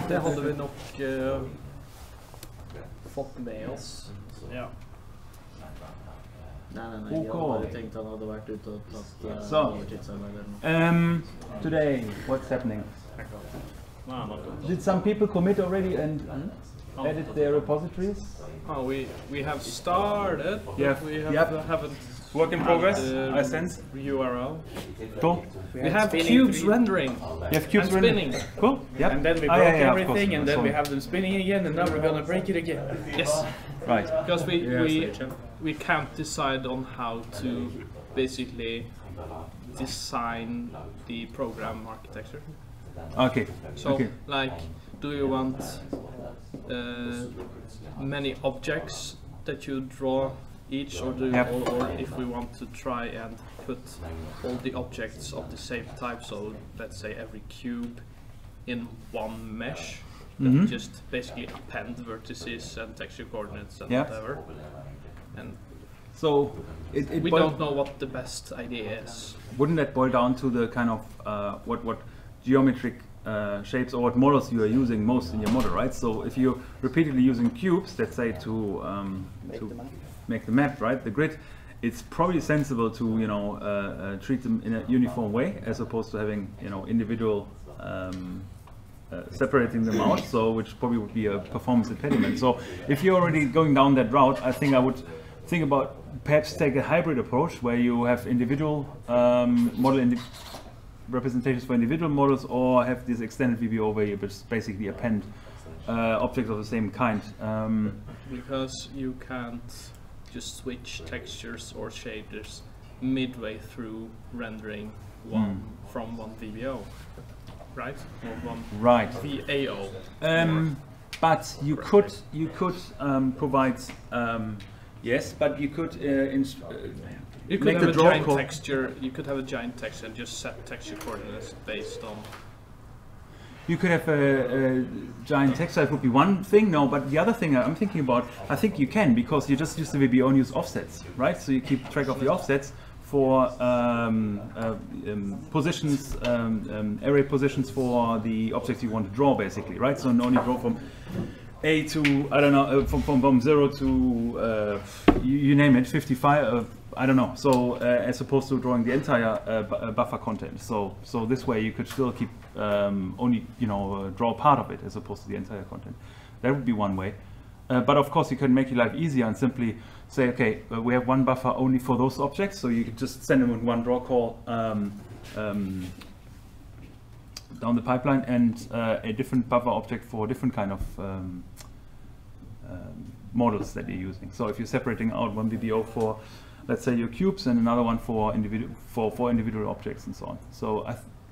Det hadde vi nok fått med oss. Ja. Nei, jeg hadde bare tenkt han hadde vært ute og tatt So, overtidsarbeid. today, what's happening? Did some people commit already and edit their repositories? Oh, we have started, Yep. we haven't Work in progress, the I sense. URL. Cool. We have cubes rendering. You have cubes and running. spinning. Cool. Yep. And then we Ah, broke yeah, of everything, course. and then So- we have them spinning again, and now we're gonna break it again. Yes, Right. because we can't decide on how to basically design the program architecture. Okay. So, Okay. like, do you want many objects that you draw each, or do you, Yep. or if we want to try and put all the objects of the same type, so let's say every cube in one mesh, that just basically append vertices and texture coordinates and Yep. whatever. And So, we don't know what the best idea is. wouldn't that boil down to the kind of what geometric shapes or what models you are using most in your model, right? So if you're repeatedly using cubes, let's say to make the map, right, the grid, it's probably sensible to treat them in a uniform way as opposed to having individual separating them out. So which probably would be a performance impediment. So if you're already going down that route, I think I would think about perhaps take a hybrid approach where you have individual model representations for individual models, or have this extended VBO where you just basically append objects of the same kind. Because you can't just switch textures or shaders midway through rendering from one VBO, right? Or one Right. VAO. But you could provide yes, but you could You could make have the a draw giant code. texture. You could have a giant texture and just set texture coordinates based on. You could have a giant text, that would be one thing, no, but the other thing I'm thinking about, I think you can, because you just use the VBO and use offsets, right? So you keep track of the offsets for positions, array positions for the objects you want to draw, basically, right? So only draw from A to, I don't know, from 0 to, you name it, 55, I don't know. So as opposed to drawing the entire buffer content. So this way you could still keep only draw part of it as opposed to the entire content. That would be one way. But of course you can make your life easier and simply say, okay, we have one buffer only for those objects, so you could just send them with one draw call down the pipeline, and a different buffer object for different kind of models that you're using. So if you're separating out one VBO for, let's say, your cubes, and another one for individual objects and so on. So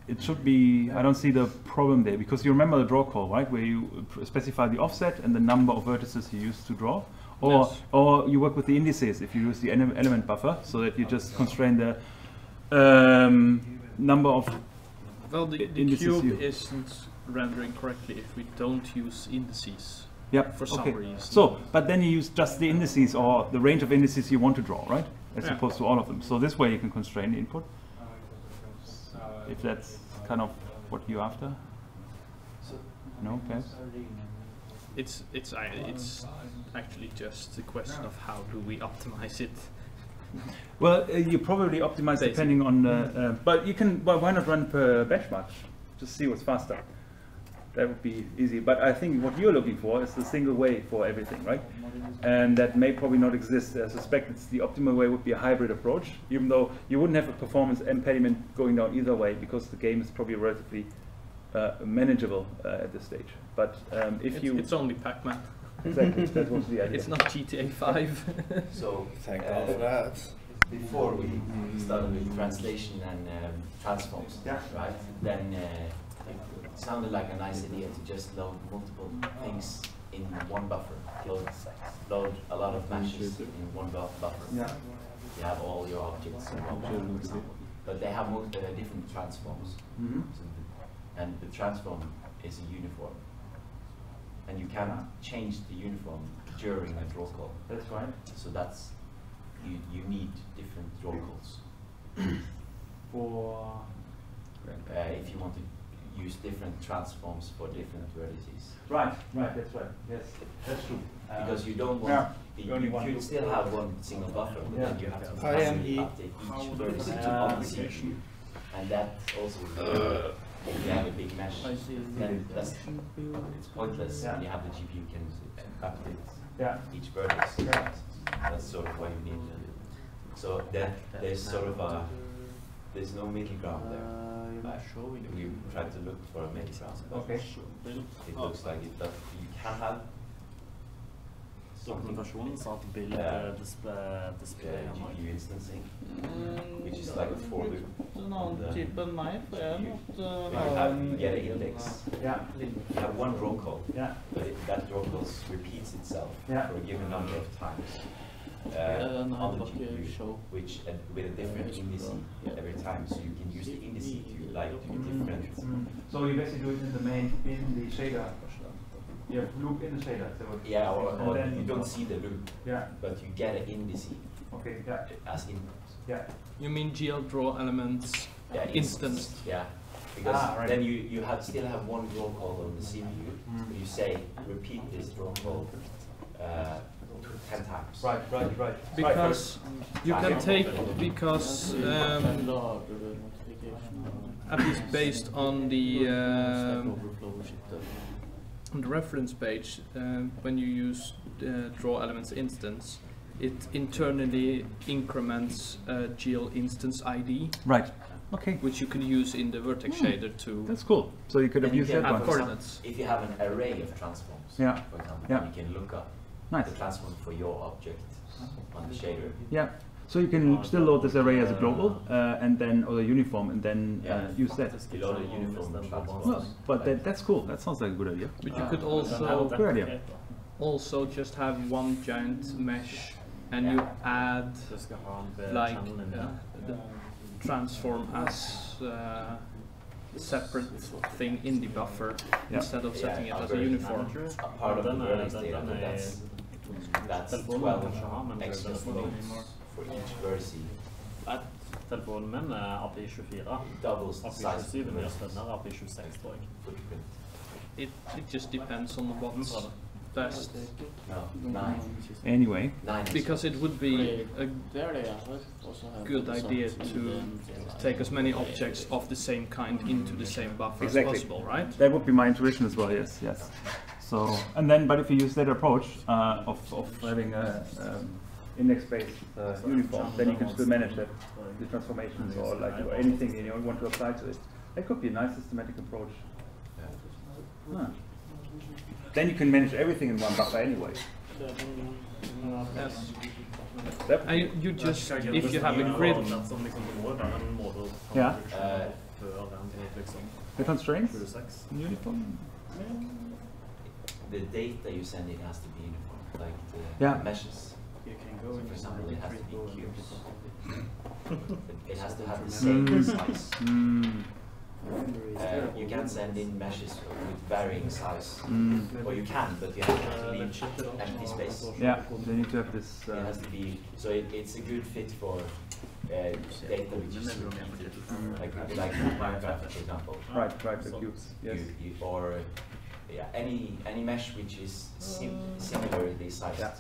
it should be, I don't see the problem there, because you remember the draw call, right, where you specify the offset and the number of vertices you use to draw, or Yes. or you work with the indices if you use the element buffer, so that you just constrain the number of Well, the indices cube isn't rendering correctly if we don't use indices. Yep. For some okay. reason. So, but then you use just the indices or the range of indices you want to draw, right? As Yeah. opposed to all of them. So this way you can constrain the input. If that's kind of what you're after. No, perhaps? It's actually just a question of how do we optimize it. Well, you probably optimize Basically. depending on the, but you can, well, why not run per benchmark? Just see what's faster. That would be easy. But I think what you're looking for is the single way for everything, right? And that may probably not exist. I suspect it's the optimal way would be a hybrid approach, even though you wouldn't have a performance impediment going down either way, because the game is probably relatively manageable at this stage. But if It's only Pac-Man. exactly, that was the idea. It's not GTA 5. So, Thank God for that. before we started with translation and transforms, right? Then it sounded like a nice idea to just load multiple things in one buffer. Load a lot of matches in one buffer. Yeah. You have all your objects in one buffer, for example. But they have different transforms. Mm-hmm. So and the transform is a uniform. And you cannot change the uniform during a draw call. That's right. So that's, you need different draw calls. For If you want to use different transforms for different vertices. Right, that's right. Yes, that's true. Because you don't want you still have one single buffer, but then you have to massively update each vertex on the CPU. And that also, if you have a big mesh, then it's pointless when you have the GPU can update each vertex. That's sort of what you need. So there's sort of there's no middle ground there. We tried to look for a middle ground. Okay. It looks like it, but you can have Dokumentasjonen sa at build display GPU instancing, which is like a for loop. En annen type enn meg, for jeg måtte You get an index. Yeah. You have one draw call, Yeah. but that draw call repeats itself Yeah. for a given number of times on the GPU, which with a different indice every time. So you can use the indice to like do different. So you basically do it in the main, in the shader. You have loop in the shader. So Yeah, or then you don't see the loop, yeah. but you get an indice Okay. Yeah. as input. Yeah. You mean GL draw elements Yeah, instanced? Yeah, because right. then you still have one draw call on the CPU. You say repeat this draw call 10 times. Right. Because you can take, because at least based on the reference page, when you use draw elements instance, it internally increments GL instance ID, Right. Okay. which you can use in the vertex shader to That's cool. So you could have Then you used can that have one. coordinates. If you have an array of transforms, Yeah. for example, Yeah. you can look up Nice. the transform for your object on the shader. Yeah. So you can still load this array as a global and then or a uniform and then use that. You load a uniform transforms. Well, but that's cool. That sounds like a good idea. But you could also Good idea. just have one giant mesh and you add like the transform as a separate thing in the buffer instead of setting it as a uniform. A part of the vertex data, but that's 12 extra nodes for each vertice. Telefonen min er API24. Doubles the size of the API27 gjør vertices stønner API26, tror jeg. footprint. It just depends on what's best. No, 9. Anyway. 9 is Because it would be a good good idea to take as many objects of the same kind into the same buffer Exactly. as possible, right? That would be my intuition as well. Yes. So and then, but if you use that approach of having a index-based uniform, then you can still manage that, the transformations or like or anything you want to apply to it. That could be a nice systematic approach. Huh. Then you can manage everything in one buffer anyway. Yes. That, And you just, if you have a grid, yeah. liksom The constraints 26. in uniform. the data you send in has to be uniform, like the meshes. So for example, it has to be cubes. It has to have the same size. You can send in meshes with varying size, or you can, but you have to leave empty space. Yeah, they need to have this. It has to be, so it's a good fit for data which is repeated, like Minecraft, for example. Right, the cubes. Yes. Or any mesh which is similarly sized. Yeah.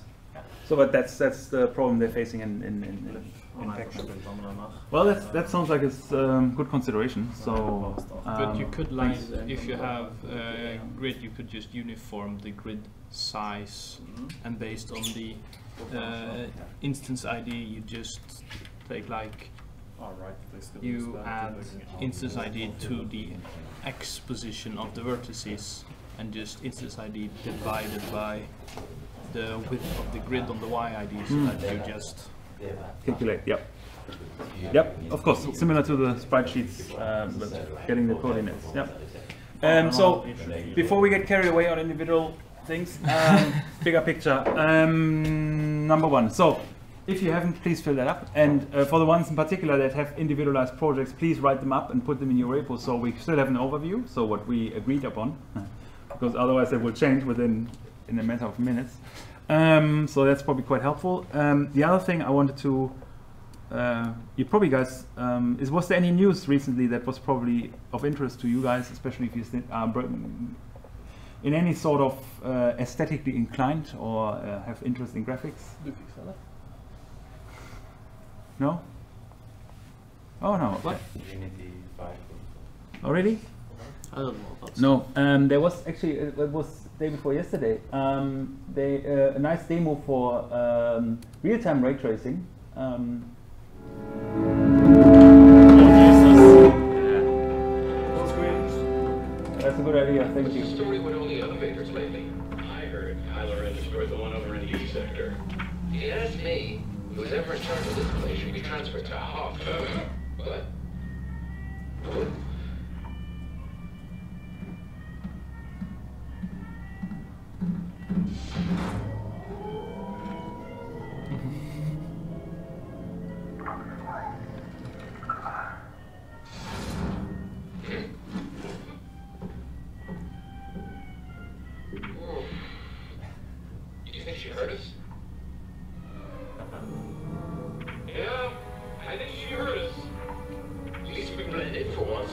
So, but that's the problem they're facing in faction. Well, that sounds like it's good consideration. So, but you could like, if you have a grid, you could just uniform the grid size, and based on the instance ID, you just take like, you add instance ID to the X position of the vertices, and just instance ID divided by the width of the grid on the Y ID, so that you just calculate. Yep. Of course, similar to the sprite sheets, but getting the coordinates. Yep. So before we get carried away on individual things, bigger picture. Number one. So if you haven't, please fill that up. And for the ones in particular that have individualized projects, please write them up and put them in your repo, so we still have an overview. So what we agreed upon, because otherwise it will change in a matter of minutes. So that's probably quite helpful. The other thing I wanted to you probably guys, was there any news recently that was probably of interest to you guys, especially if you are in any sort of aesthetically inclined or have interest in graphics? No? Oh no. What? Oh really? I don't know about No. There was actually it was day before yesterday. A nice demo for real-time ray tracing. That's a good idea. Thank you. What's the story with all the elevators lately? I heard Kylo Ren destroyed the one over in the E sector. If you ask me, whoever in charge of this place should be transferred to Hawk. But you think she heard us? Yeah, I think she heard us. At least we blended in for once.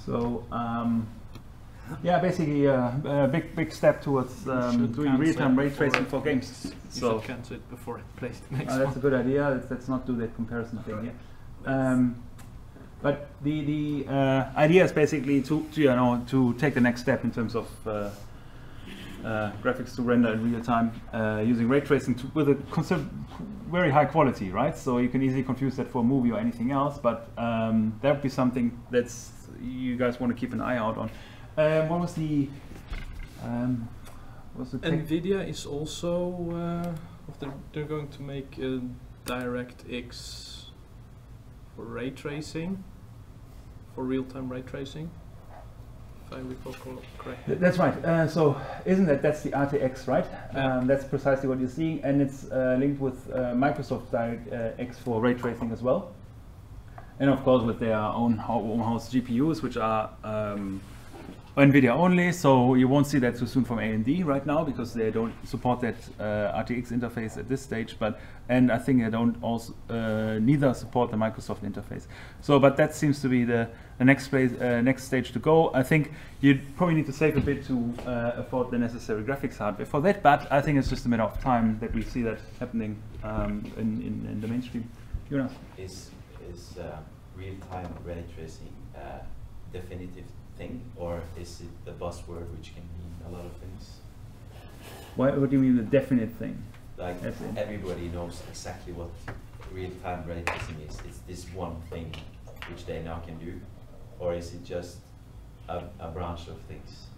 So yeah, basically a big step towards doing real-time ray tracing for games. You So should cancel it before it plays the next that's one. a good idea. Let's not do that comparison thing here. But the idea is basically to take the next step in terms of graphics to render in real time using ray tracing with a very high quality, right? So you can easily confuse that for a movie or anything else. But that would be something that's you guys want to keep an eye out on. What was the NVIDIA is also they're going to make a DirectX for ray tracing, for real-time ray tracing, if I recall correctly. That's right. So isn't that's the RTX, right? Yeah. That's precisely what you're seeing, and it's linked with Microsoft DirectX for ray tracing as well, and of course with their own house GPUs, which are NVIDIA only. So you won't see that too soon from AMD right now because they don't support that RTX interface at this stage. And I think they don't also neither support the Microsoft interface. So, but that seems to be the next stage to go. I think you probably need to save a bit to afford the necessary graphics hardware for that. But I think it's just a matter of time that we see that happening in the mainstream. Jonas? Is real-time ray tracing definitive thing, or is it the buzzword which can mean a lot of things? What do you mean the definite thing? Like everybody knows exactly what real-time ray tracing is. It's this one thing which they now can do, or is it just a branch of things?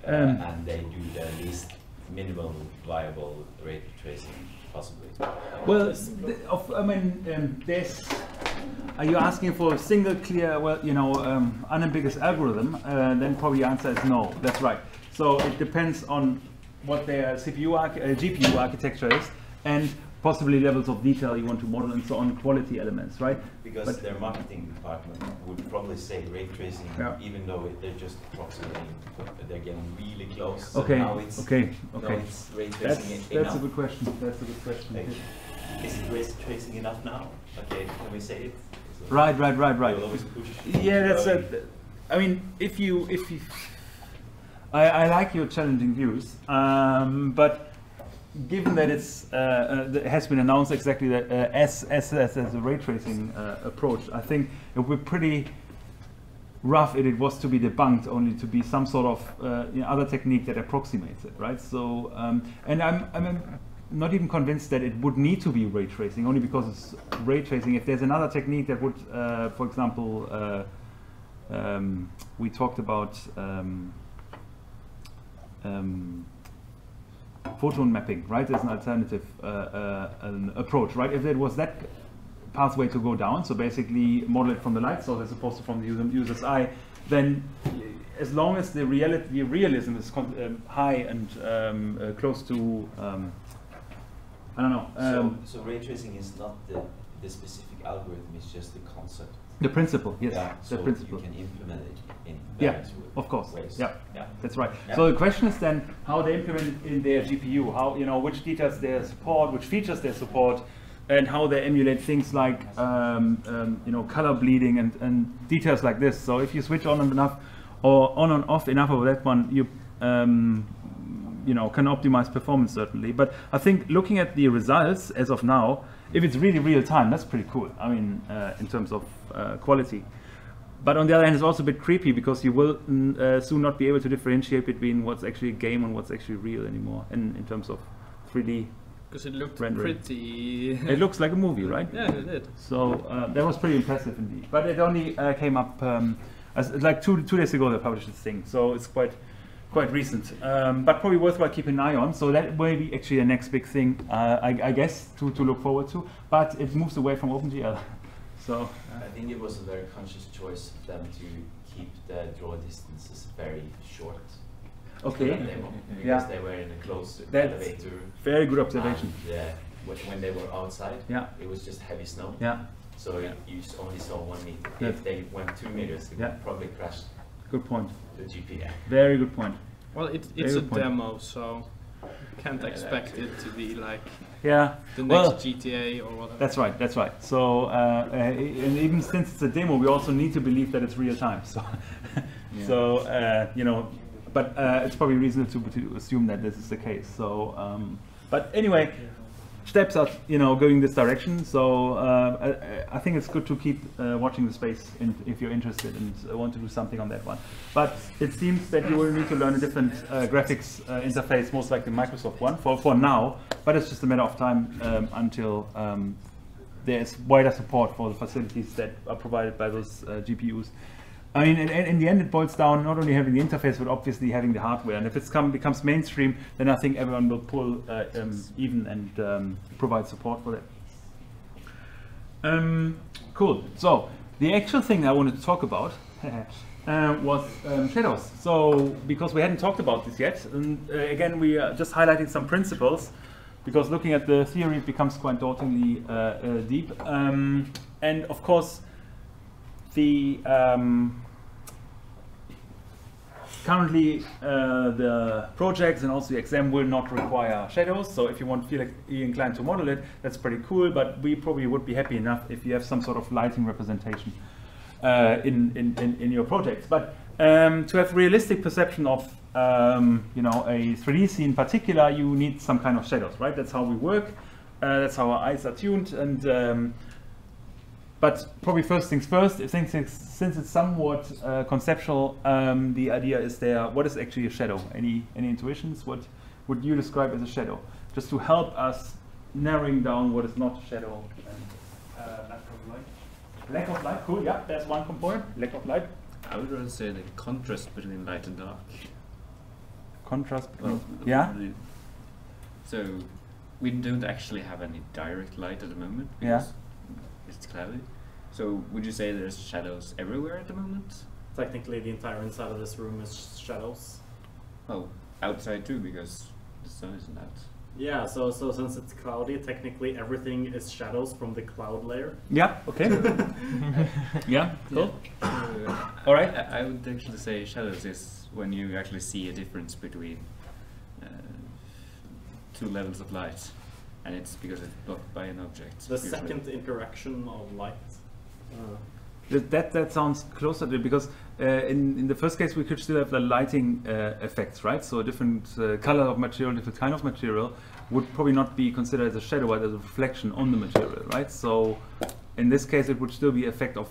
And they do the least minimal viable ray tracing possibly. Well, I mean, there's. Are you asking for a single, clear, unambiguous algorithm? Then probably the answer is no. That's right. So it depends on what their GPU architecture is, and possibly levels of detail you want to model, and so on, quality elements, right? Because their marketing department would probably say ray tracing, even though they're just approximating, they're getting really close. So okay. now it's, okay. Now it's ray tracing that's a good question. That's a good question. Like, is it ray tracing enough now? Okay, can we say it? Right. We'll always push. Yeah, that's I mean, if you, I like your challenging views, but given that it has been announced exactly that as a ray tracing approach, I think it would be pretty rough if it was to be debunked only to be some sort of other technique that approximates it, right? So, and I'm not even convinced that it would need to be ray tracing, only because it's ray tracing. If there's another technique that would, for example, we talked about photon mapping, right? There's an alternative an approach, right? If it was that pathway to go down, so basically model it from the light source as opposed to from the user's eye, then as long as the realism is high and close to I don't know. So ray tracing is not the specific algorithm; it's just the concept. The principle, yes, Yeah, the so principle. you can implement it in Yeah, various of course. ways. Yeah, Yeah. that's right. Yeah. So the question is then how they implement it in their GPU, how, you know, which details they support, which features they support, and how they emulate things like you know, color bleeding and details like this. So if you switch on and enough or on and off enough of that one, you know, can optimize performance certainly. But I think looking at the results as of now, if it's really real time, that's pretty cool. I mean, in terms of quality. But on the other hand, it's also a bit creepy because you will soon not be able to differentiate between what's actually a game and what's actually real anymore in terms of 3D. Because it looked rendering. pretty. It looks like a movie, right? Yeah, it did. So that was pretty impressive indeed. But it only came up as like two days ago. They published this thing, so it's quite recent. But probably worthwhile keeping an eye on. So that may be actually the next big thing, I guess, to look forward to. But it moves away from OpenGL. So I think it was a very conscious choice of them to keep the draw distances very short. okay, Because Yeah. they were in a closed That's elevator. very good observation. And, when they were outside, Yeah, it was just heavy snow. yeah, So you only saw 1 meter. Yeah. If they went 2 meters, they Yeah. would probably crash good point. the GPU. Very good point. Well, it's Very a good point. demo, so you can't expect it to be like Yeah. the Well, next GTA or whatever. that's right. That's right. So and even since it's a demo, we also need to believe that it's real time. So so you know, but it's probably reasonable to assume that this is the case. So but anyway, steps are, you know, going this direction. So I think it's good to keep watching the space if you're interested and want to do something on that one. But it seems that you will need to learn a different graphics interface, most like the Microsoft one, for now. But it's just a matter of time until there's wider support for the facilities that are provided by those GPUs. I mean, in the end, it boils down not only having the interface, but obviously having the hardware. And if it becomes mainstream, then I think everyone will pull even and provide support for that. Cool. So the actual thing I wanted to talk about was shadows. So because we hadn't talked about this yet, and again, we are just highlighting some principles, because looking at the theory it becomes quite dauntingly deep. And of course, the currently the projects and also the exam will not require shadows. So if you want to feel like you're inclined to model it, that's pretty cool. But we probably would be happy enough if you have some sort of lighting representation in your projects. But to have realistic perception of you know, a 3D scene in particular, you need some kind of shadows, right? That's how we work. That's how our eyes are tuned. And but probably first things first, since it's somewhat conceptual, the idea is there, what is actually a shadow? Any intuitions? What would you describe as a shadow? Just to help us narrowing down what is not a shadow. And, lack of light. Lack of light, cool, yeah, that's one component, lack of light. I would rather say the contrast between light and dark. Contrast between, Well, yeah? So we don't actually have any direct light at the moment. Yeah. Because it's cloudy. So would you say there's shadows everywhere at the moment? Technically, the entire inside of this room is shadows. Well, outside too, because the sun isn't out. Yeah, so since it's cloudy, technically everything is shadows from the cloud layer. Yeah, okay. Yeah, cool. All right. I would actually say shadows is when you actually see a difference between two levels of light, and it's because it's blocked by an object. The usually. second interaction of light. That sounds closer to it, because in the first case we could still have the lighting effects, right? So a different color of material, different kind of material would probably not be considered as a shadow, but as a reflection on the material, right? So in this case it would still be effect of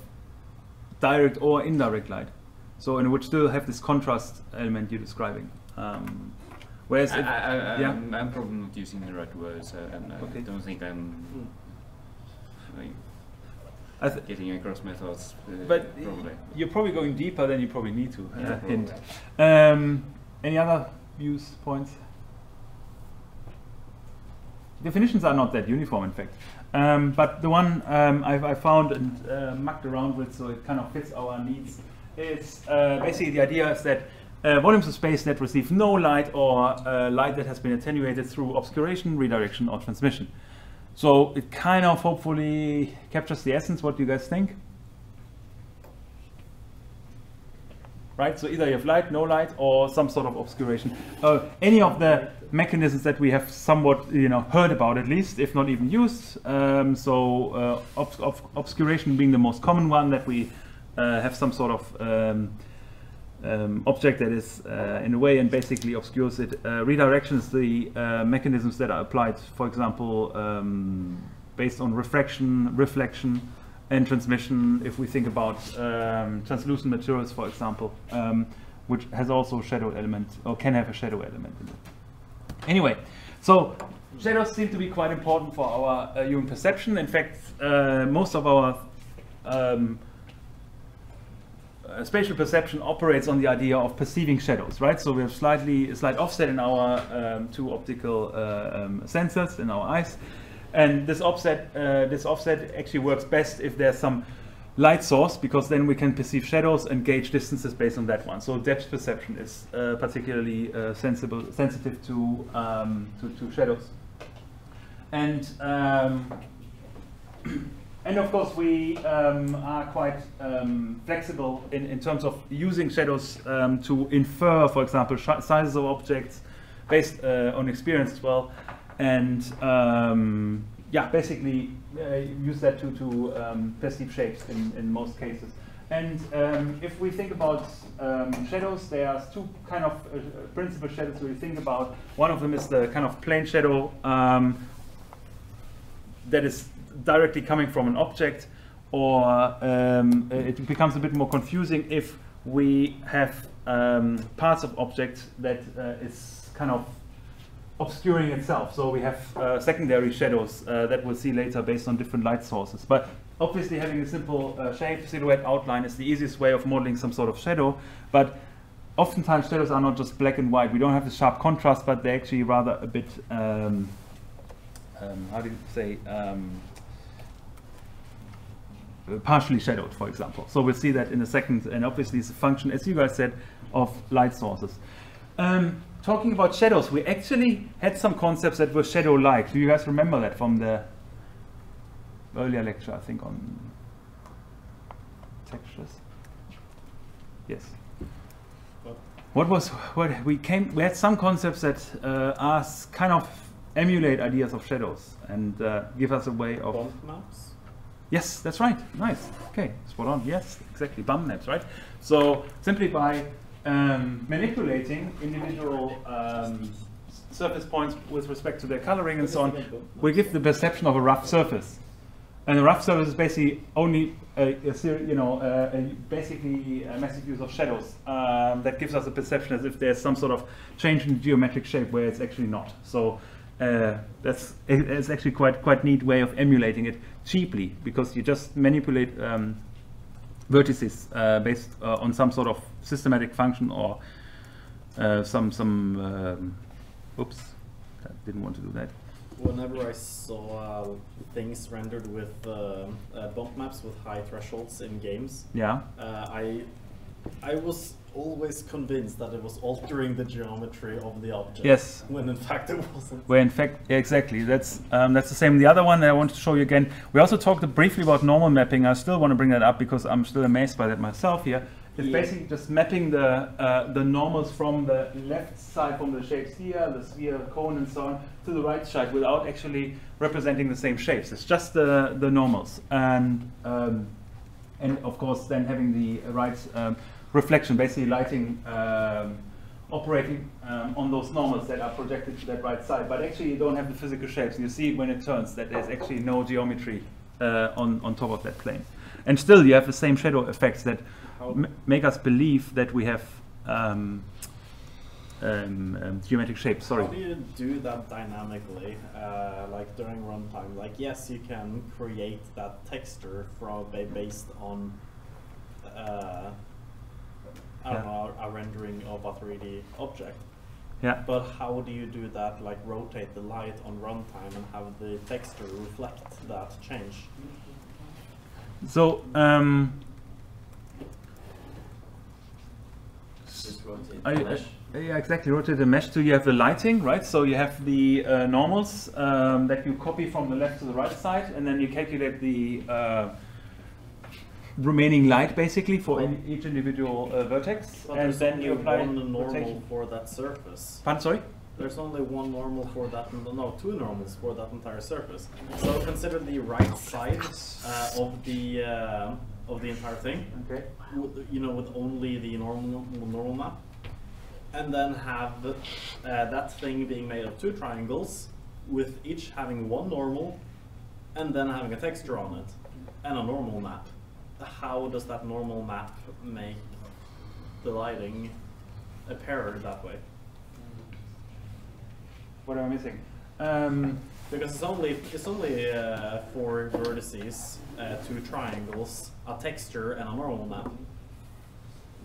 direct or indirect light. So, and it would still have this contrast element you're describing. Whereas I'm probably not using the right words, and I Okay. don't think I'm getting across my thoughts. But probably. you're probably going deeper than you probably need to. Yeah, Hint. probably. Any other views, points? Definitions are not that uniform, in fact. But the one I found and mucked around with, so it kind of fits our needs, is basically the idea is that volumes of space that receive no light or light that has been attenuated through obscuration, redirection, or transmission. So it kind of hopefully captures the essence. What do you guys think? right? So either you have light, no light, or some sort of obscuration. Any of the mechanisms that we have somewhat, heard about at least, if not even used. Obscuration being the most common one, that we have some sort of object that is in a way and basically obscures it. Redirection is the mechanisms that are applied, for example, based on refraction, reflection, and transmission. If we think about translucent materials, for example, which has also a shadow element, or can have a shadow element in it. Anyway, so shadows seem to be quite important for our human perception. In fact, most of our spatial perception operates on the idea of perceiving shadows, right? So we have a slight offset in our two optical sensors in our eyes, and this offset actually works best if there's some light source, because then we can perceive shadows and gauge distances based on that one. So depth perception is particularly sensitive to shadows, and of course we are quite flexible in terms of using shadows to infer, for example, sizes of objects based on experience as well, and basically use that to perceive shapes in most cases. And if we think about shadows, there are two kind of principal shadows we think about. One of them is the kind of plane shadow that is directly coming from an object, or it becomes a bit more confusing if we have parts of objects that is kind of obscuring itself. So we have secondary shadows that we'll see later based on different light sources. But obviously having a simple shape, silhouette, outline is the easiest way of modeling some sort of shadow. But oftentimes shadows are not just black and white. We don't have the sharp contrast, but they're actually rather a bit, how do you say, partially shadowed, for example. So we'll see that in a second, and obviously it's a function, as you guys said, of light sources. Talking about shadows, we actually had some concepts that were shadow-like. Do you guys remember that from the earlier lecture, I think, on textures? Yes. We had some concepts that kind of emulate ideas of shadows and give us a way of Bump maps? Yes, that's right. Nice. Okay, spot on. Yes, exactly. Bump maps, right? So simply by manipulating individual surface points with respect to their coloring and so on, we give the perception of a rough surface. And a rough surface is basically only basically a massive use of shadows that gives us a perception as if there's some sort of change in geometric shape where it's actually not. So it's actually quite neat way of emulating it cheaply, because you just manipulate vertices based on some sort of systematic function, or oops, I didn't want to do that. Whenever I saw things rendered with bump maps with high thresholds in games, yeah, I was always convinced that it was altering the geometry of the object. Yes. When in fact it wasn't. Where in fact, yeah, exactly. That's the same. The other one that I want to show you again. We also talked briefly about normal mapping. I still want to bring that up because I'm still amazed by that myself here. It's basically just mapping the normals from the left side, from the shapes here, the sphere, cone, and so on, to the right side without actually representing the same shapes. It's just the normals, and of course then having the right reflection, basically lighting operating on those normals that are projected to that right side. But actually you don't have the physical shapes. You see when it turns that there's actually no geometry on top of that plane. And still you have the same shadow effects that make us believe that we have geometric shapes. Sorry. How do you do that dynamically, like during runtime? Like, yes, you can create that texture based on I don't know, a rendering of a 3D object. Yeah. But how do you do that? Like, rotate the light on runtime and have the texture reflect that change? So Just rotate the mesh. yeah, exactly. Rotate the mesh till you have the lighting, right? So you have the normals that you copy from the left to the right side, and then you calculate the remaining light basically for each individual vertex, But and there's then only you apply one normal rotation. for that surface. Pardon, sorry? There's only one normal for that, no, two normals for that entire surface. So consider the right side of the entire thing. Okay. You know, with only the normal map, and then have that thing being made of two triangles, with each having one normal, and then having a texture on it, and a normal map. How does that normal map make the lighting appear that way? What am I missing? Because it's only 4 vertices, 2 triangles, a texture, and a normal map.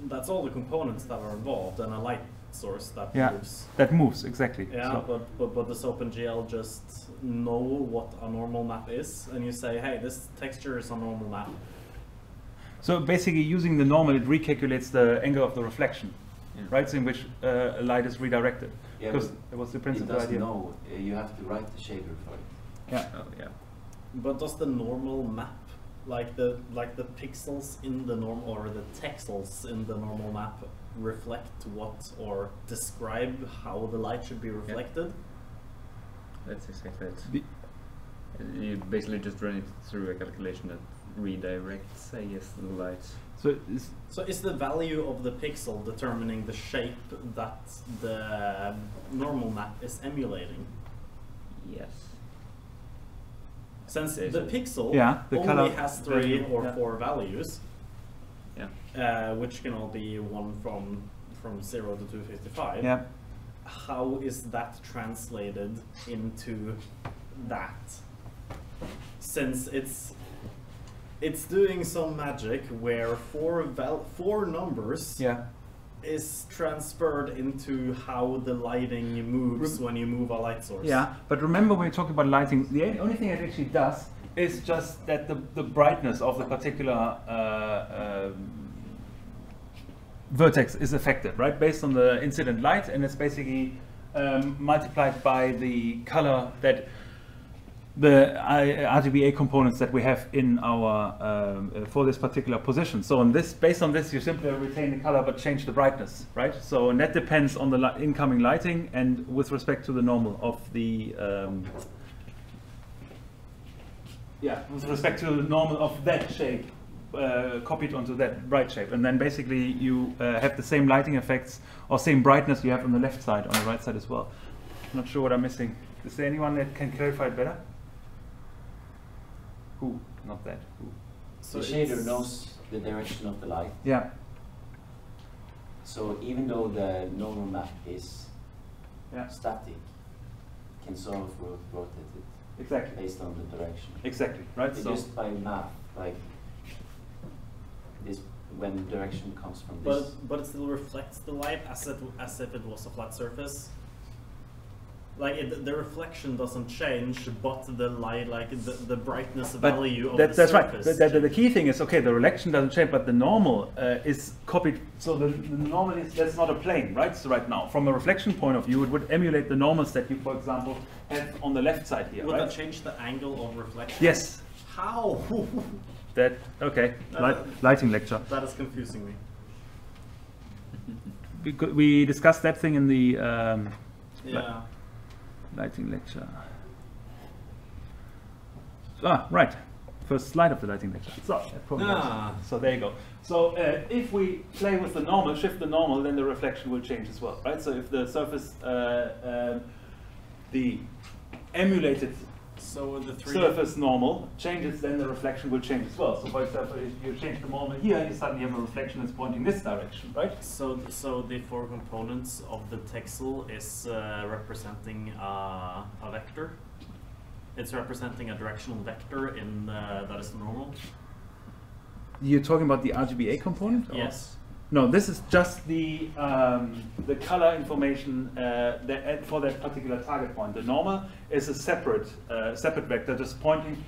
That's all the components that are involved, and a light source that moves. That moves, exactly. Yeah, So- but does OpenGL just know what a normal map is, and you say, hey, this texture is a normal map? So basically, using the normal, it recalculates the angle of the reflection, right? So in which light is redirected. Yeah, Because but that was the it principal doesn't idea. know. You have to write the shader for it. Yeah. Oh, yeah. But does the normal map, like the pixels in the normal, or the texels in the normal map, reflect what, or describe how the light should be reflected? That's exactly it. You basically just run it through a calculation that redirects, I guess, the light. So is the value of the pixel determining the shape that the normal map is emulating? Yes. Since Okay, the so- pixel the only color has 3 value, or yeah. 4 values, Yeah. which can all be one from 0 to 255. Yeah. How is that translated into that? Since it's doing some magic where 4 numbers is transferred into how the lighting moves when you move a light source. Yeah, but remember when we talk about lighting, the only thing it actually does is just that the brightness of the particular vertex is affected, right? Based on the incident light, and it's basically multiplied by the color that the RGBA components that we have in our for this particular position. So on this, based on this, you simply retain the color but change the brightness, right? So and that depends on the incoming lighting and with respect to the normal of the with respect to the normal of that shape copied onto that bright shape, and then basically you have the same lighting effects or same brightness you have on the left side, on the right side as well. Not sure what I'm missing. Is there anyone that can clarify it better? Who? Not that. Who? So the shader knows the direction of the light. Yeah. So even though the normal map is static, it can sort of rotate it. Exactly. Based on the direction. Exactly. Right. It's So just by math, like this, when direction comes from this. But it still reflects the light as if it was a flat surface. Like the reflection doesn't change, but the light, like the brightness value of the that's surface. right. The key thing is, okay, the reflection doesn't change, but the normal is copied. So the normal is, that's not a plane, right? So right now, from a reflection point of view, it would emulate the normals that you, for example, have on the left side here, Would right? that change the angle of reflection? Yes. How? That, okay, lighting lecture. That is confusing me. We discussed that thing in the Yeah. lighting lecture. Right. First slide of the lighting lecture. So, that probably works. So there you go. So if we play with the normal, shift the normal, then the reflection will change as well, right? So if the surface, the emulated surface normal changes, then the reflection will change as well. So for example, if you change the normal here, you suddenly have a reflection that's pointing this direction, right? So the 4 components of the texel is representing a vector. It's representing a directional vector in that is normal. You're talking about the RGBA component? Or? Yes. No, this is just the color information for that particular target point. The normal is a separate vector, just pointing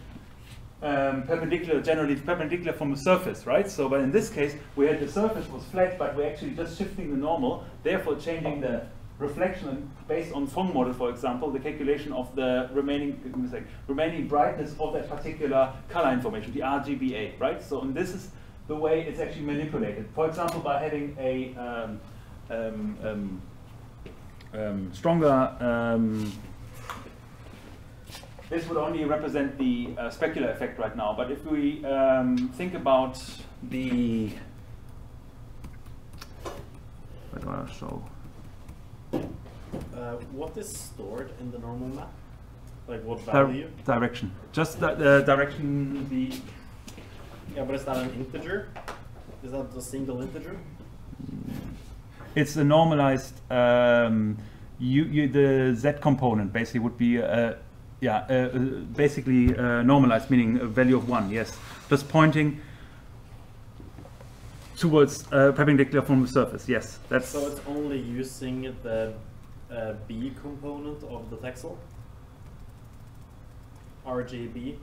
perpendicular, generally perpendicular from the surface, right? So, but in this case, we had the surface was flat, but we're actually just shifting the normal, therefore changing the reflection based on Phong model, for example, the calculation of the remaining brightness of that particular color information, the RGBA, right? So, and this is the way it's actually manipulated. For example, by having a stronger, this would only represent the specular effect right now. But if we think about the, what do I show? What is stored in the normal map? Like what value? Direction. Just the direction. Yeah, but is that an integer? Is that a single integer? It's a normalized. The z component basically would be basically normalized, meaning a value of 1. Yes, just pointing towards perpendicular from the surface. Yes, that's. So it's only using the B component of the texel. RGB.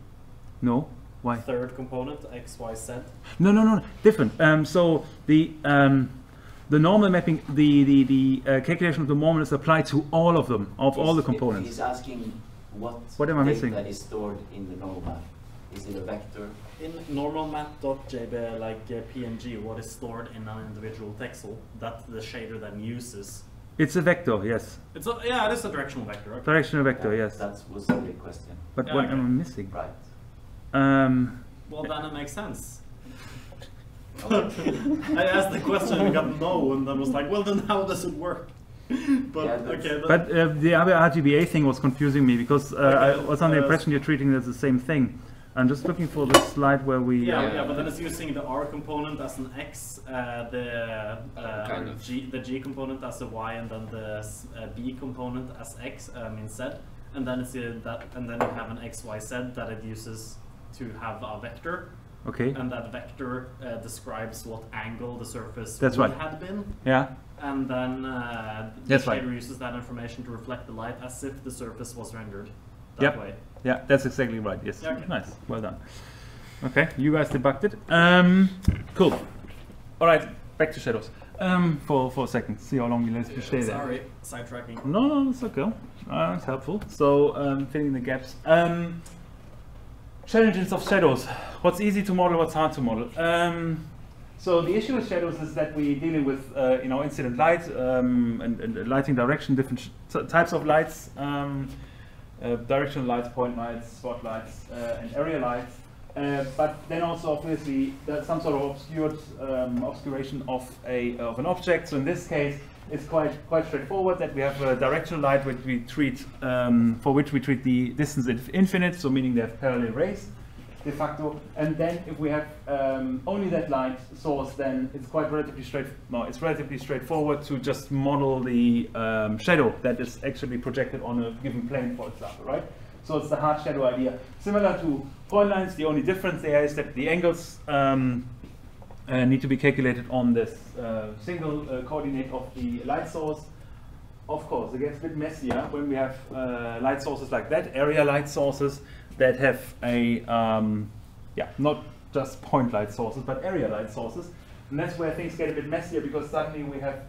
No. Why? Third component X, Y, Z. No. Different. So the normal mapping, the calculation of the normal is applied to all of them, all the components. He's asking what am I missing? data is stored in the normal map. Is it a vector? In normal map.jb, like PNG, what is stored in an individual texel, that's the shader then uses. It's a vector, yes. It's a, yeah, it is a directional vector. Okay. Directional vector, yes. That was the question. But Yeah, what okay. am I missing? Right. Well, then it makes sense. I asked the question and got no, and then was like, well, then how does it work? But Yeah, okay. But the other RGBA thing was confusing me because I was under the uh, impression you're treating it as the same thing. I'm just looking for the slide where we. Yeah, but then it's using the R component as an X, the Kind of. the G component as a Y, and then the B component as X, Z, and then it's and then you have an X, Y, Z that it uses to have a vector, Okay. and that vector describes what angle the surface That's would right. have been, Yeah. and then the That's shader right. uses that information to reflect the light as if the surface was rendered that Yep. way. Yeah, that's exactly right. Yes. Yeah, okay. Nice. Well done. Okay, you guys debugged it. Cool. All right, back to shadows. For a second, see how long we let you stay there. Sorry, sidetracking. No, it's okay. It's helpful. So filling the gaps. Challenges of shadows. What's easy to model? What's hard to model? So the issue with shadows is that we're dealing with incident light and lighting direction, different types of lights. Directional lights, point lights, spotlights, and area lights. But then also obviously there's some sort of obscuration of an object. So in this case, it's quite straightforward that we have a directional light which we treat for which we treat the distance infinite, so meaning they have parallel rays de facto. And then if we have only that light source, then it's relatively straightforward to just model the shadow that is actually projected on a given plane, for example, right? So it's the hard shadow idea. Similar to point lines, the only difference there is that the angles need to be calculated on this single coordinate of the light source. Of course, it gets a bit messier when we have light sources like that, area light sources that have a, not just point light sources, but area light sources. And that's where things get a bit messier because suddenly we have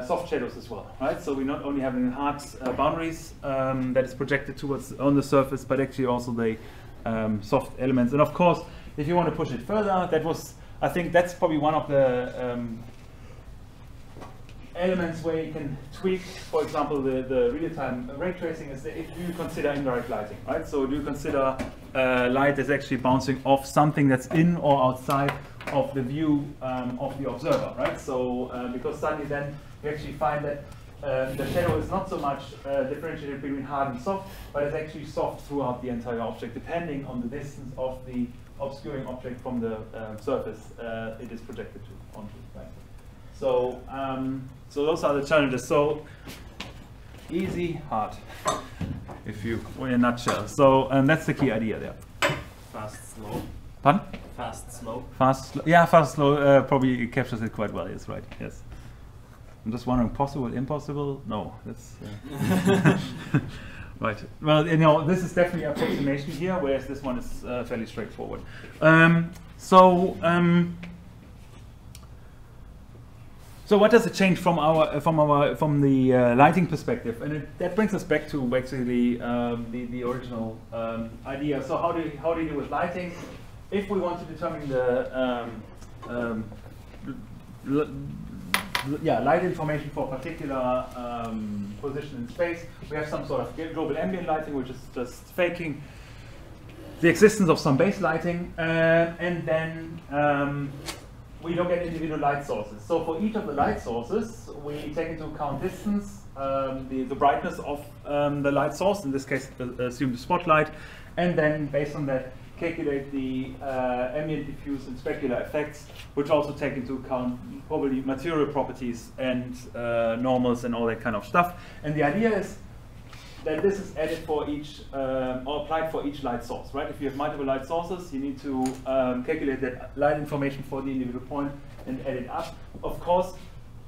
soft shadows as well, right? So we not only have hard boundaries that is projected towards on the surface, but actually also the soft elements. And of course, if you want to push it further, I think that's probably one of the elements where you can tweak, for example, the real-time ray tracing is if you consider indirect lighting, right? So do you consider light that's actually bouncing off something that's in or outside of the view of the observer, right? So because suddenly then you actually find that the shadow is not so much differentiated between hard and soft, but it's actually soft throughout the entire object, depending on the distance of the obscuring object from the surface it is projected onto, right? So, so those are the challenges. So, easy, hard, in a nutshell. So, that's the key idea there. Fast, slow. Pardon? Fast, slow. Fast, yeah, fast, slow probably captures it quite well. Yes, right. Yes. I'm just wondering, possible, impossible? No, that's right. Well, this is definitely approximation here, whereas this one is fairly straightforward. So what does it change from the lighting perspective? And that brings us back to basically the original idea. So how do you deal with lighting? if we want to determine the light information for a particular position in space, we have some sort of global ambient lighting, which is just faking the existence of some base lighting, and then we look at individual light sources. So for each of the light sources, we take into account distance, the brightness of the light source, in this case assume the spotlight, and then based on that calculate the ambient diffuse and specular effects, which also take into account probably material properties and normals and all that kind of stuff. And the idea is that this is added for each, or applied for each light source, right? If you have multiple light sources, you need to calculate that light information for the individual point and add it up. Of course,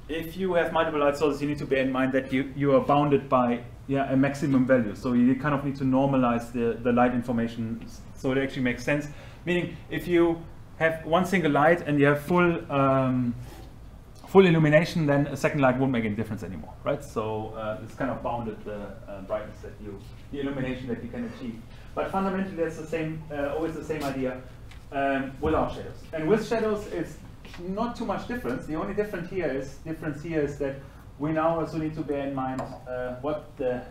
if you have multiple light sources, you need to bear in mind that you are bounded by a maximum value. So you kind of need to normalize the light information so it actually makes sense. Meaning, if you have one single light and you have full illumination, then a second light won't make any difference anymore, right? So it's kind of bounded the brightness that the illumination that you can achieve. But fundamentally, that's the same, always the same idea without shadows. And with shadows, it's not too much difference. The only difference here is that we now also need to bear in mind what the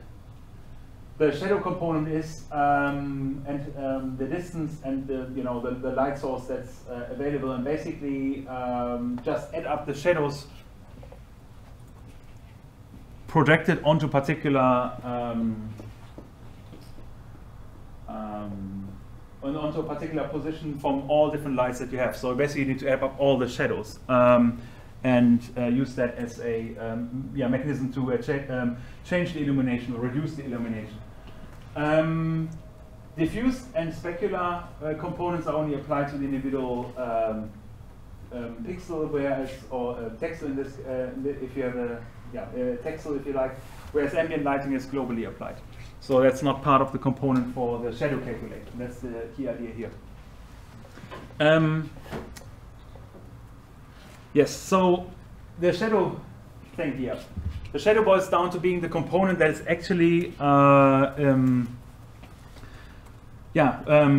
shadow component is, and the distance and the light source that's available, and basically just add up the shadows projected onto particular onto a particular position from all different lights that you have. So basically you need to add up all the shadows and use that as a mechanism to change the illumination or reduce the illumination. Diffuse and specular components are only applied to the individual pixel, whereas, or texel in this, if you have a texel if you like, whereas ambient lighting is globally applied. So that's not part of the component for the shadow calculation. That's the key idea here. Yes, so the shadow thing here. The shadow boils down to being the component that is actually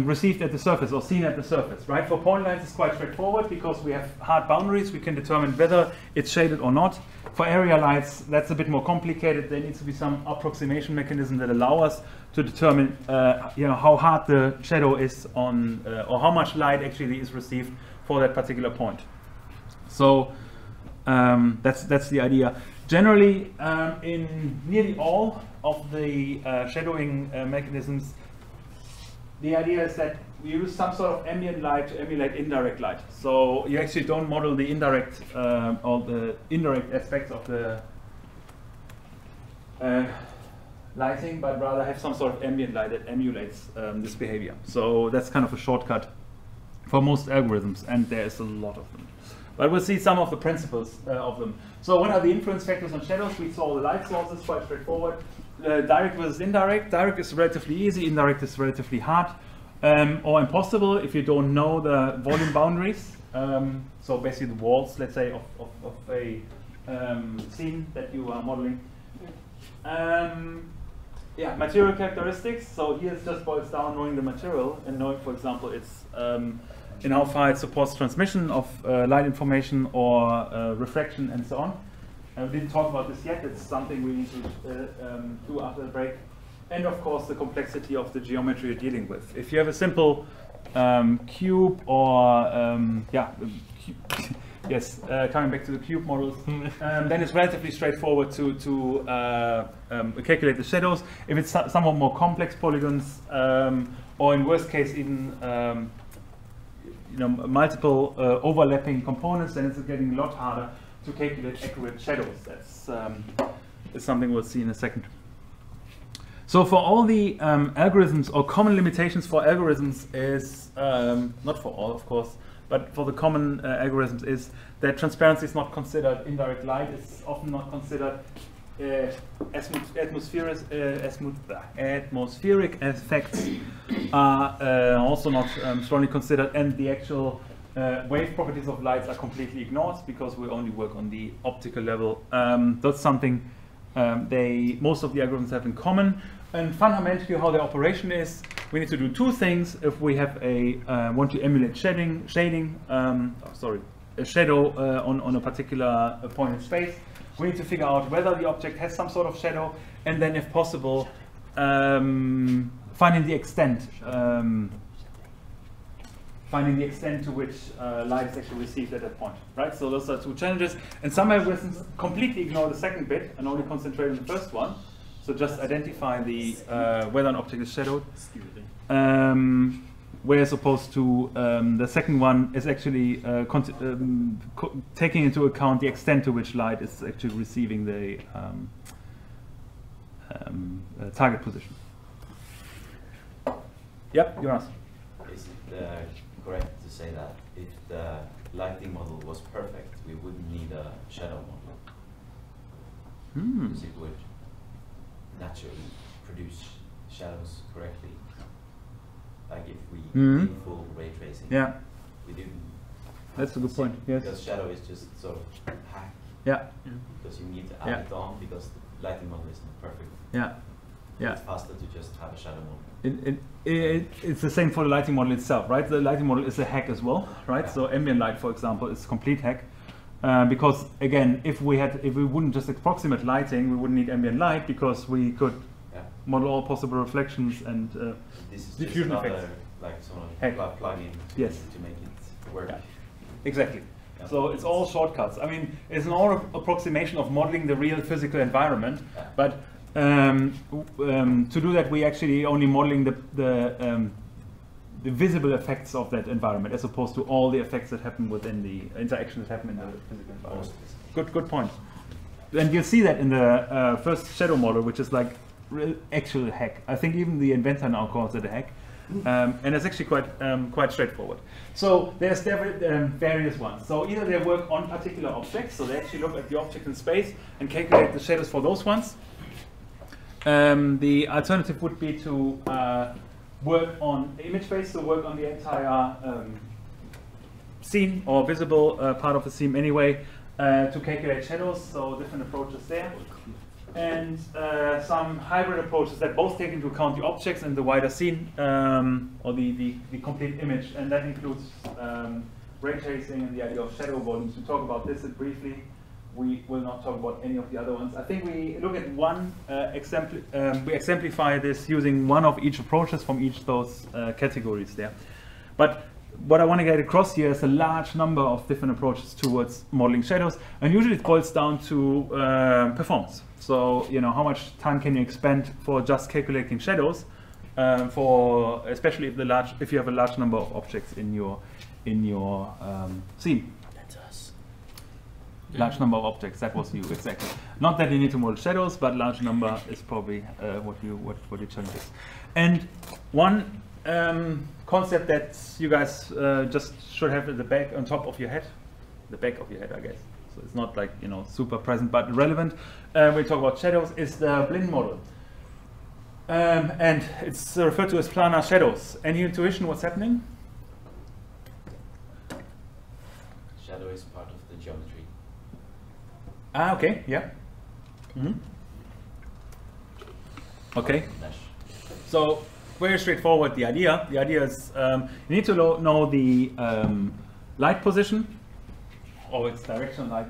received at the surface or seen at the surface, right? For point lights, it's quite straightforward because we have hard boundaries. We can determine whether it's shaded or not. For area lights, that's a bit more complicated. There needs to be some approximation mechanism that allow us to determine, how hard the shadow is on, or how much light actually is received for that particular point. So that's the idea. Generally, in nearly all of the shadowing mechanisms, the idea is that we use some sort of ambient light to emulate indirect light. So you actually don't model the indirect or the indirect aspects of the lighting, but rather have some sort of ambient light that emulates this behavior. So that's kind of a shortcut for most algorithms, and there's a lot of them. But we'll see some of the principles of them. So what are the influence factors on shadows? We saw the light sources, quite straightforward. Direct versus indirect. Direct is relatively easy, indirect is relatively hard or impossible if you don't know the volume boundaries. So basically the walls, let's say, of a scene that you are modeling. Material characteristics. So here it just boils down knowing the material and knowing, for example, it's in how far it supports transmission of light information or refraction and so on. We didn't talk about this yet. It's something we need to do after the break. And of course, the complexity of the geometry you're dealing with. If you have a simple cube or coming back to the cube models, then it's relatively straightforward to calculate the shadows. If it's somewhat more complex polygons, or in worst case even multiple overlapping components, then it's getting a lot harder to calculate accurate shadows. That's something we'll see in a second. So for all the algorithms, or common limitations for algorithms is, not for all of course, but for the common algorithms is that transparency is not considered, indirect light is often not considered, atmospheric effects are also not strongly considered, and the actual wave properties of lights are completely ignored because we only work on the optical level. That's something most of the algorithms have in common. and fundamentally how the operation is, we need to do two things. If we have a want to emulate a shadow on a particular point in space, we need to figure out whether the object has some sort of shadow, and then, if possible, finding the extent to which light is actually received at that point, right? So those are two challenges, and some algorithms completely ignore the second bit and only concentrate on the first one. So just identify the whether an object is shadowed. Whereas opposed to the second one is actually taking into account the extent to which light is actually receiving the target position. Yep, Jonas. Is it correct to say that if the lighting model was perfect, we wouldn't need a shadow model? Because it would naturally produce shadows correctly. Like if we did full ray tracing, we didn't. That's a good point. Yes. Because shadow is just sort of hack. Yeah. Because you need to add it on because the lighting model isn't perfect. Yeah. Yeah. It's faster to just have a shadow model. It's the same for the lighting model itself, right? The lighting model is a hack as well, right? So ambient light, for example, is complete hack. Because again, if we wouldn't just approximate lighting, we wouldn't need ambient light because we could model all possible reflections and this is diffusion just effects. Like sort of plug-in to make it work. Yeah. Exactly. Yeah. So it's all shortcuts. I mean, it's an all approximation of modeling the real physical environment, but to do that, we actually only modeling the visible effects of that environment, as opposed to all the effects that happen within the interactions that happen in the physical environment. Good point. And you'll see that in the first shadow model, which is like actual hack. I think even the inventor now calls it a hack, and it's actually quite straightforward. So there's various ones. So either they work on particular objects, so they actually look at the object in space and calculate the shadows for those ones. The alternative would be to work on the image space, so work on the entire scene or visible part of the scene anyway, to calculate shadows, so different approaches there. And some hybrid approaches that both take into account the objects and the wider scene, or the complete image, and that includes ray tracing and the idea of shadow volumes. We talk about this briefly. We will not talk about any of the other ones. I think we look at one example. We exemplify this using one of each approaches from each of those categories there. But what I want to get across here is a large number of different approaches towards modeling shadows, and usually it boils down to performance. So, you know, how much time can you expend for just calculating shadows, especially if you have a large number of objects in your scene. That's us. Large number of objects. That was you exactly. Not that you need to model shadows, but large number is probably what your challenge is. And one concept that you guys just should have at the back, on top of your head, the back of your head, I guess. So it's not like, you know, super present but relevant. We talk about shadows is the Blind model, and it's referred to as planar shadows. Any intuition what's happening? Shadow is part of the geometry. Ah, okay, yeah. Okay. Mesh. So very straightforward. The idea is you need to know the light position, or its direction, like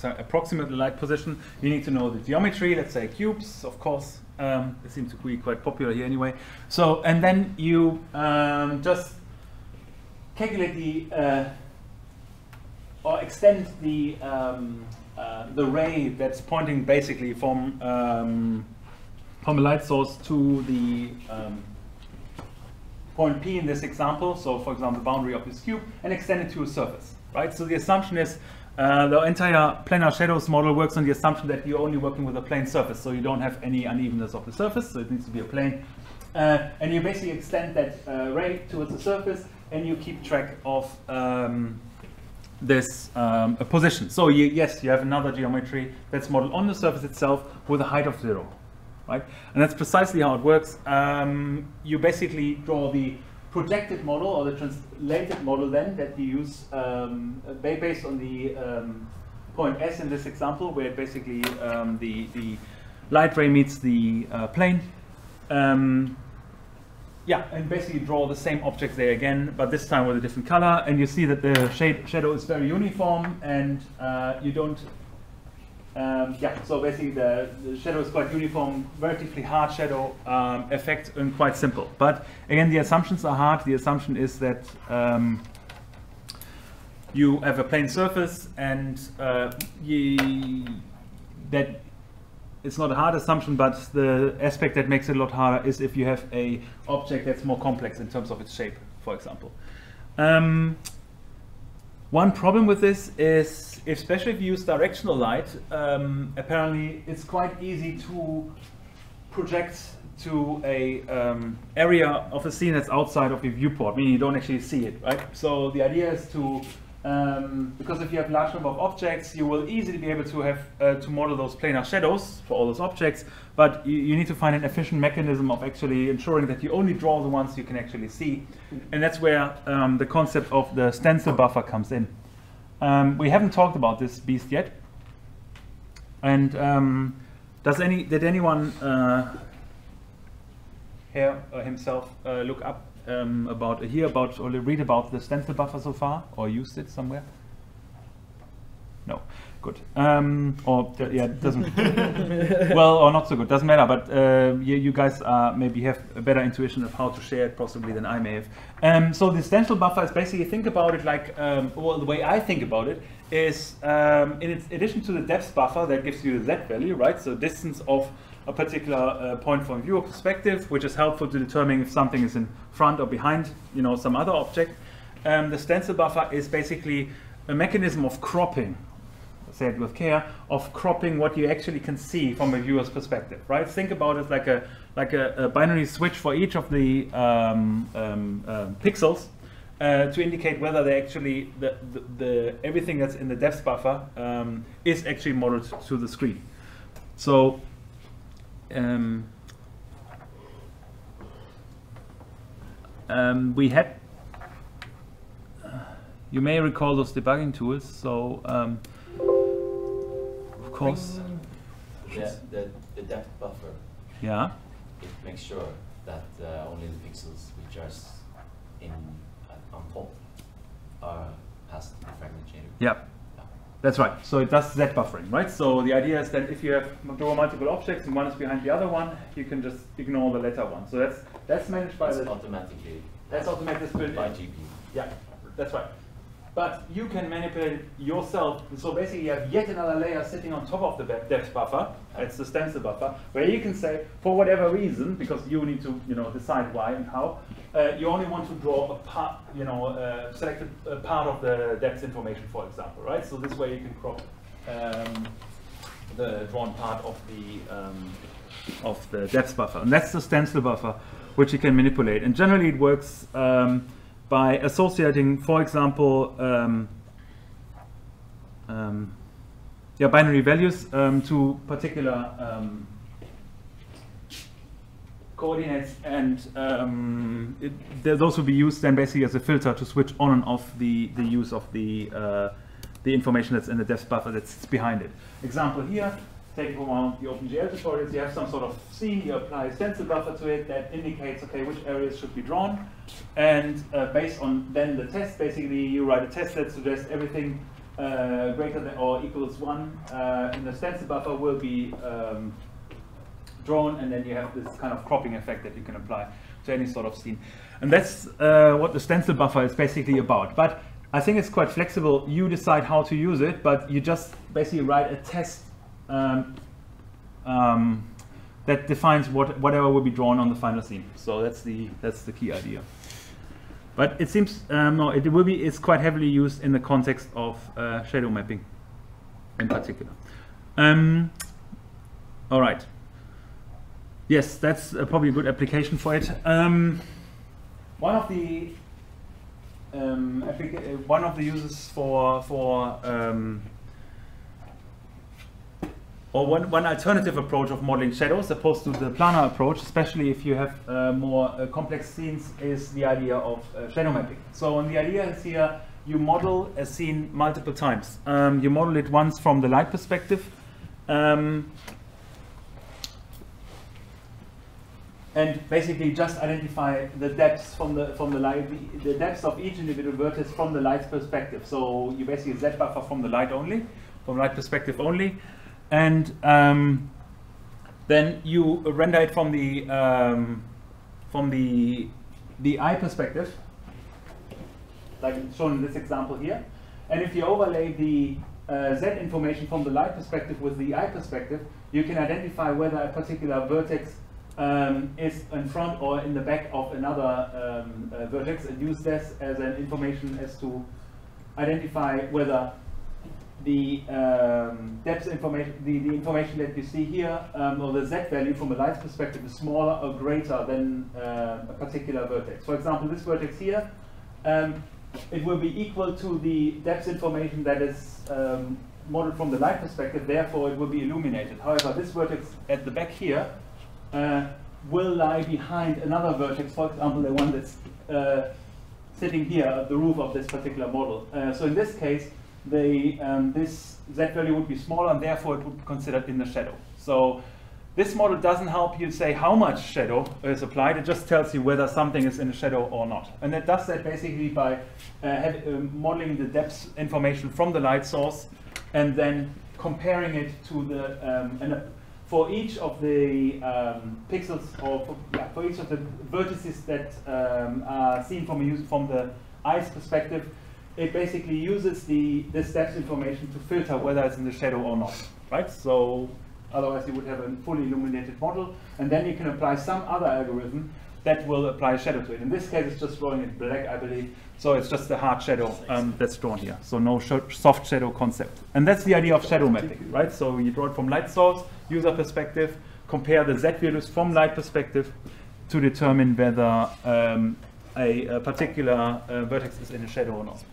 approximate light position. You need to know the geometry, let's say cubes, of course. It seems to be quite popular here anyway. So, and then you just calculate the or extend the ray that's pointing basically from a light source to the point P in this example. So, for example, the boundary of this cube, and extend it to a surface. Right. So the assumption is the entire planar shadows model works on the assumption that you're only working with a plane surface, so you don't have any unevenness of the surface. So it needs to be a plane, and you basically extend that ray towards the surface, and you keep track of this position. So yes, you have another geometry that's modeled on the surface itself with a height of 0, right? And that's precisely how it works. You basically draw the projected model or the translated model then that you use based on the point S in this example, where basically the light ray meets the plane, Yeah, and basically draw the same objects there again, but this time with a different color, and you see that the shadow is very uniform, and you don't. Yeah, so basically the shadow is quite uniform, relatively hard shadow effect, and quite simple. But again, the assumptions are hard. The assumption is that you have a plane surface, and that it's not a hard assumption, but the aspect that makes it a lot harder is if you have a object that's more complex in terms of its shape, for example. One problem with this is, especially if you use directional light, apparently it's quite easy to project to a area of a scene that's outside of your viewport, meaning you don't actually see it, right? So the idea is to, because if you have a large number of objects, you will easily be able to have to model those planar shadows for all those objects, but you need to find an efficient mechanism of actually ensuring that you only draw the ones you can actually see. And that's where the concept of the stencil buffer comes in. We haven't talked about this beast yet. And did anyone here himself look up about or read about the stencil buffer so far, or used it somewhere? No, good. Yeah, it doesn't. Well, or not so good. Doesn't matter. But you guys maybe have a better intuition of how to share it, possibly, than I may have. So the stencil buffer is basically, think about it like, well, the way I think about it is, in addition to the depth buffer that gives you the Z value, right? So distance of a particular point from viewer perspective, which is helpful to determine if something is in front or behind, some other object. The stencil buffer is basically a mechanism of cropping, say it with care, of cropping what you actually can see from a viewer's perspective, right? Think about it like a binary switch for each of the pixels to indicate whether they actually everything that's in the depth buffer is actually modeled to the screen. So we had, you may recall those debugging tools. So of course, the depth buffer. Yeah. It makes sure that only the pixels which are on top are past the fragment changer. Yeah. That's right. So it does Z buffering, right? So the idea is that if you draw multiple objects and one is behind the other one, you can just ignore the latter one. So that's managed by automatically. That's automatically built by in. GPU. Yeah, that's right. But you can manipulate it yourself. So basically, you have yet another layer sitting on top of the depth buffer. It's the stencil buffer, where you can say, for whatever reason, because you need to, decide why and how, you only want to draw a part, select a part of the depth information, for example, right? So this way you can crop the drawn part of the depth buffer, and that's the stencil buffer, which you can manipulate. And generally, it works by associating, for example, binary values to particular coordinates, and those will be used then basically as a filter to switch on and off the use of the information that's in the depth buffer that sits behind it. Example here, taken from the OpenGL tutorials, you have some sort of scene, you apply a stencil buffer to it that indicates, okay, which areas should be drawn, and based on then the test, basically you write a test that suggests everything greater than or equals 1 in the stencil buffer will be drawn, and then you have this kind of cropping effect that you can apply to any sort of scene. And that's what the stencil buffer is basically about. But I think it's quite flexible. You decide how to use it, but you just basically write a test that defines whatever will be drawn on the final scene. So that's the key idea. But it seems it's quite heavily used in the context of shadow mapping, in particular. All right. Yes, that's probably a good application for it. One of the uses one alternative approach of modeling shadows opposed to the planar approach, especially if you have more complex scenes, is the idea of shadow mapping. So the idea is here, you model a scene multiple times. You model it once from the light perspective, and basically just identify the depths from the light, the depths of each individual vertex from the light's perspective. So you basically Z buffer from the light only, from light perspective only, and then you render it from the eye perspective, like shown in this example here. And if you overlay the Z information from the light perspective with the eye perspective, you can identify whether a particular vertex is in front or in the back of another vertex, and use this as an information as to identify whether the depth information, the information that you see here, or the Z value from a light perspective is smaller or greater than a particular vertex. For example, this vertex here, it will be equal to the depth information that is modeled from the light perspective, therefore it will be illuminated. However, this vertex at the back here will lie behind another vertex, for example, the one that's sitting here at the roof of this particular model. So in this case, this Z value would be smaller, and therefore it would be considered in the shadow. So this model doesn't help you say how much shadow is applied, it just tells you whether something is in the shadow or not. And it does that basically by modeling the depth information from the light source and then comparing it to the, for each of the pixels, or for each of the vertices that are seen from the eye's perspective, it basically uses this depth information to filter whether it's in the shadow or not, right? So otherwise you would have a fully illuminated model, and then you can apply some other algorithm that will apply shadow to it. In this case, it's just drawing it black, I believe. So it's just a hard shadow that's drawn here. So no soft shadow concept. And that's the idea of shadow mapping, right? So you draw it from light source, user perspective, compare the Z values from light perspective to determine whether a particular vertex is in a shadow or not.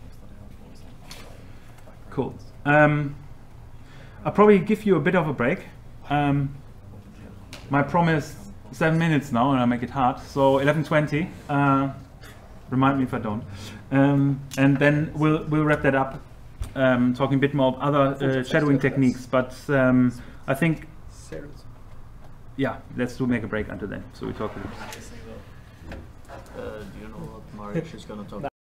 Cool. I'll probably give you a bit of a break. My promise, 7 minutes now, and I make it hard. So 11:20. Remind me if I don't. And then we'll wrap that up, talking a bit more of other shadowing techniques. But I think, yeah, let's make a break until then. So we talk a little. Do you know what Marius is going to talk about?